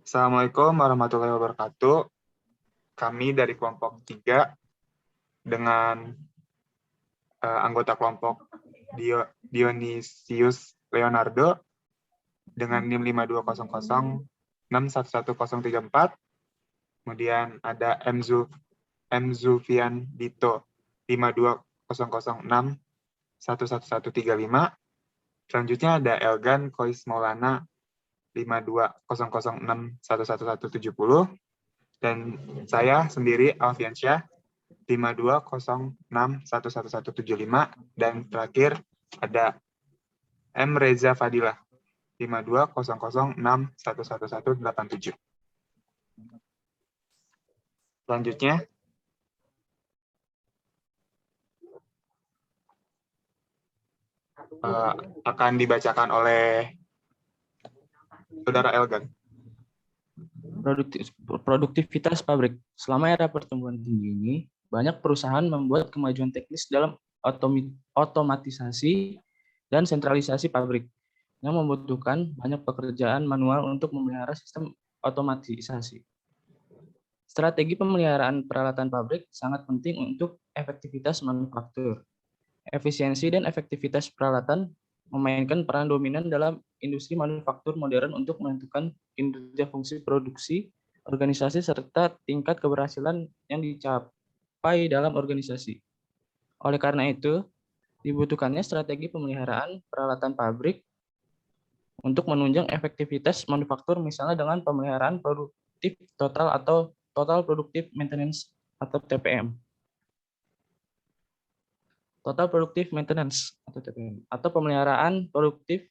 Assalamualaikum warahmatullahi wabarakatuh. Kami dari kelompok 3 dengan anggota kelompok Dionysius Leonardo dengan NIM 5200611034. Kemudian ada M. Zufian Dito 5200611135. Selanjutnya ada Elgan Kois Maulana 5200611170. Dan saya sendiri Alfiansyah 5200611175. Dan terakhir ada M. Reza Fadilah 5200611187. Selanjutnya akan dibacakan oleh Saudara Elgan. Produktivitas pabrik. Selama era pertumbuhan tinggi ini, banyak perusahaan membuat kemajuan teknis dalam otomatisasi dan sentralisasi pabrik yang membutuhkan banyak pekerjaan manual untuk memelihara sistem otomatisasi. Strategi pemeliharaan peralatan pabrik sangat penting untuk efektivitas manufaktur. Efisiensi dan efektivitas peralatan memainkan peran dominan dalam industri manufaktur modern untuk menentukan kinerja fungsi produksi, organisasi, serta tingkat keberhasilan yang dicapai dalam organisasi. Oleh karena itu, dibutuhkannya strategi pemeliharaan peralatan pabrik untuk menunjang efektivitas manufaktur, misalnya dengan pemeliharaan produktif total atau Total Productive Maintenance atau TPM. Total Productive Maintenance atau TPM atau pemeliharaan produktif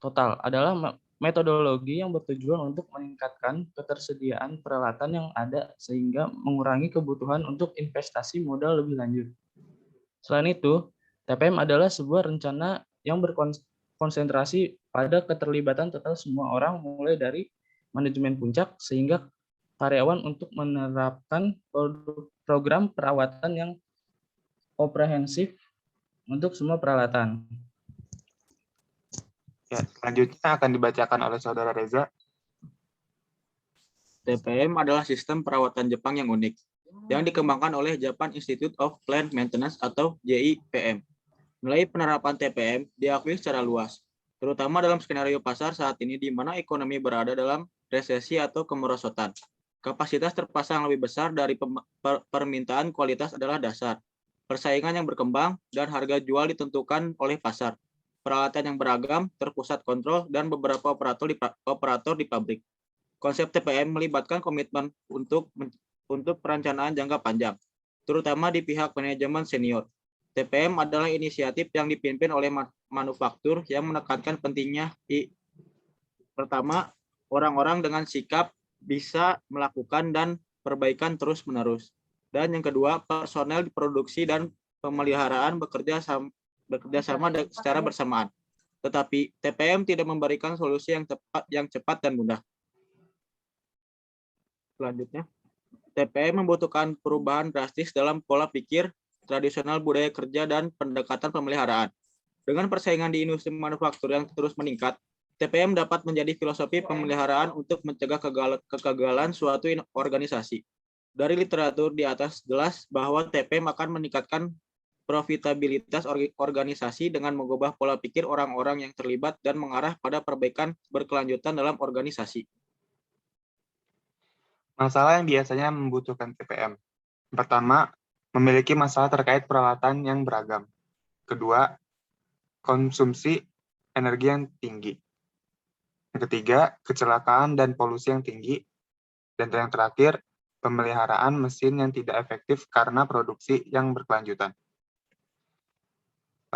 total adalah metodologi yang bertujuan untuk meningkatkan ketersediaan peralatan yang ada sehingga mengurangi kebutuhan untuk investasi modal lebih lanjut. Selain itu, TPM adalah sebuah rencana yang berkonsentrasi pada keterlibatan total semua orang mulai dari manajemen puncak sehingga karyawan untuk menerapkan program perawatan yang komprehensif untuk semua peralatan. Ya, selanjutnya akan dibacakan oleh Saudara Reza. TPM adalah sistem perawatan Jepang yang unik, yang dikembangkan oleh Japan Institute of Plant Maintenance atau JIPM. Nilai penerapan TPM diakui secara luas, terutama dalam skenario pasar saat ini di mana ekonomi berada dalam resesi atau kemerosotan. Kapasitas terpasang lebih besar dari permintaan kualitas adalah dasar. Persaingan yang berkembang dan harga jual ditentukan oleh pasar. Peralatan yang beragam, terpusat kontrol, dan beberapa operator di pabrik. Konsep TPM melibatkan komitmen untuk perencanaan jangka panjang, terutama di pihak manajemen senior. TPM adalah inisiatif yang dipimpin oleh manufaktur yang menekankan pentingnya pertama, orang-orang dengan sikap bisa melakukan dan perbaikan terus-menerus. Dan yang kedua, personel di produksi dan pemeliharaan bekerja sama secara bersamaan. Tetapi TPM tidak memberikan solusi yang cepat dan mudah. Selanjutnya, TPM membutuhkan perubahan drastis dalam pola pikir, tradisional budaya kerja, dan pendekatan pemeliharaan. Dengan persaingan di industri manufaktur yang terus meningkat, TPM dapat menjadi filosofi pemeliharaan untuk mencegah kegagalan suatu organisasi. Dari literatur di atas jelas bahwa TPM akan meningkatkan profitabilitas organisasi dengan mengubah pola pikir orang-orang yang terlibat dan mengarah pada perbaikan berkelanjutan dalam organisasi. Masalah yang biasanya membutuhkan TPM. Pertama, memiliki masalah terkait peralatan yang beragam. Kedua, konsumsi energi yang tinggi. Yang ketiga, kecelakaan dan polusi yang tinggi. Dan yang terakhir, pemeliharaan mesin yang tidak efektif karena produksi yang berkelanjutan.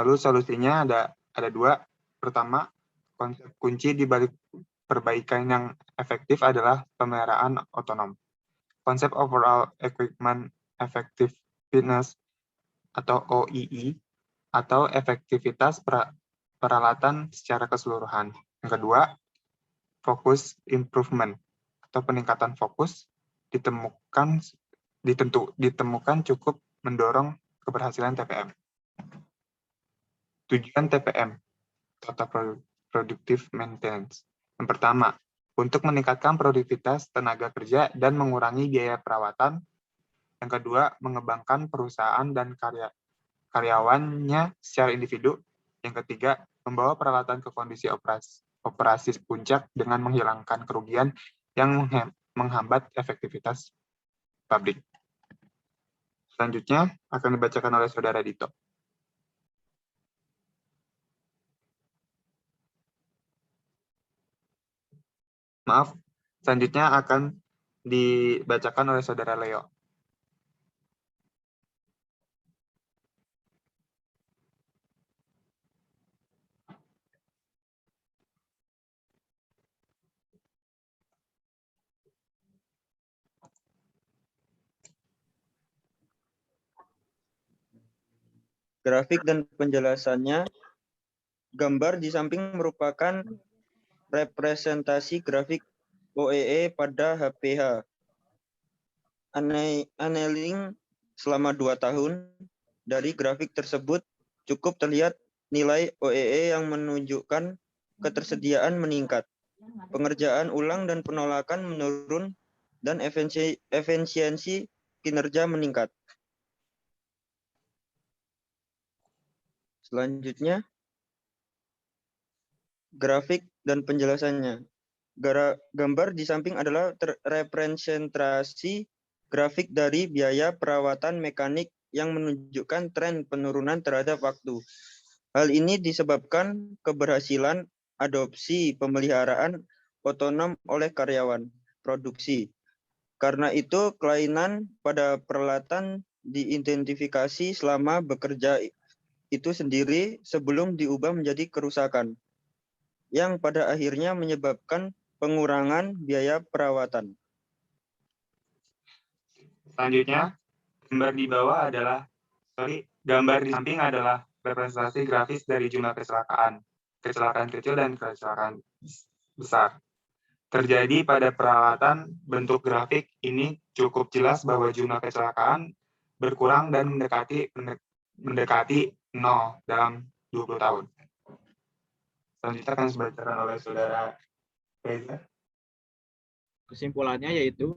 Lalu solusinya ada dua. Pertama, konsep kunci di balik perbaikan yang efektif adalah pemeliharaan otonom. Konsep Overall Equipment Effectiveness atau OEE atau efektivitas peralatan secara keseluruhan. Yang kedua, Focus Improvement atau peningkatan fokus ditemukan cukup mendorong keberhasilan TPM. Tujuan TPM, Total Productive Maintenance. Yang pertama, untuk meningkatkan produktivitas tenaga kerja dan mengurangi biaya perawatan. Yang kedua, mengembangkan perusahaan dan karyawannya secara individu. Yang ketiga, membawa peralatan ke kondisi operasi puncak dengan menghilangkan kerugian yang menghambat efektivitas pabrik. Selanjutnya akan dibacakan oleh Saudara Dito. Maaf, selanjutnya akan dibacakan oleh Saudara Leo. Grafik dan penjelasannya. Gambar di samping merupakan representasi grafik OEE pada HPH. Annealing selama 2 tahun. Dari grafik tersebut cukup terlihat nilai OEE yang menunjukkan ketersediaan meningkat, pengerjaan ulang dan penolakan menurun, dan efisiensi kinerja meningkat. Selanjutnya, grafik dan penjelasannya. Gambar di samping adalah representasi grafik dari biaya perawatan mekanik yang menunjukkan tren penurunan terhadap waktu. Hal ini disebabkan keberhasilan adopsi pemeliharaan otonom oleh karyawan produksi. Karena itu, kelainan pada peralatan diidentifikasi selama bekerja itu sendiri sebelum diubah menjadi kerusakan, yang pada akhirnya menyebabkan pengurangan biaya perawatan. Selanjutnya, gambar di samping adalah representasi grafis dari jumlah kecelakaan kecil dan kecelakaan besar. Terjadi pada peralatan. Bentuk grafik ini cukup jelas bahwa jumlah kecelakaan berkurang dan mendekati 0 dalam 20 tahun. Selanjutnya akan dibacakan oleh Saudara Reza. Kesimpulannya yaitu,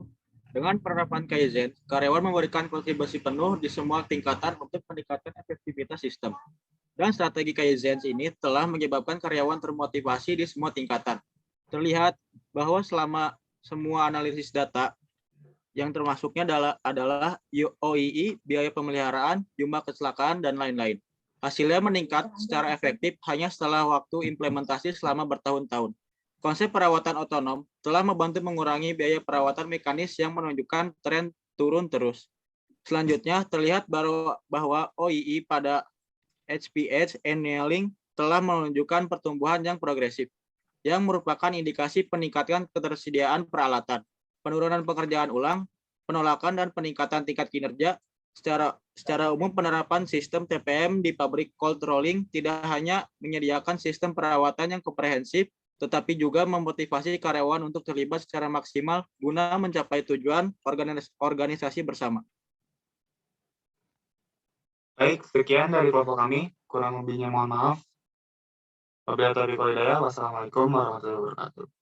dengan penerapan Kaizen, karyawan memberikan kontribusi penuh di semua tingkatan untuk meningkatkan efektivitas sistem. Dan strategi Kaizen ini telah menyebabkan karyawan termotivasi di semua tingkatan. Terlihat bahwa selama semua analisis data, yang termasuknya adalah OII, biaya pemeliharaan, jumlah kecelakaan, dan lain-lain. Hasilnya meningkat secara efektif hanya setelah waktu implementasi selama bertahun-tahun. Konsep perawatan otonom telah membantu mengurangi biaya perawatan mekanis yang menunjukkan tren turun terus. Selanjutnya, terlihat bahwa OII pada HPH annealing telah menunjukkan pertumbuhan yang progresif, yang merupakan indikasi peningkatan ketersediaan peralatan, penurunan pekerjaan ulang, penolakan, dan peningkatan tingkat kinerja. Secara umum, penerapan sistem TPM di pabrik cold rolling tidak hanya menyediakan sistem perawatan yang komprehensif, tetapi juga memotivasi karyawan untuk terlibat secara maksimal guna mencapai tujuan organisasi bersama. Baik, sekian dari kelompok kami. Kurang lebihnya mohon maaf. Wabillahi taufiq wal hidayah. Wassalamualaikum warahmatullahi wabarakatuh.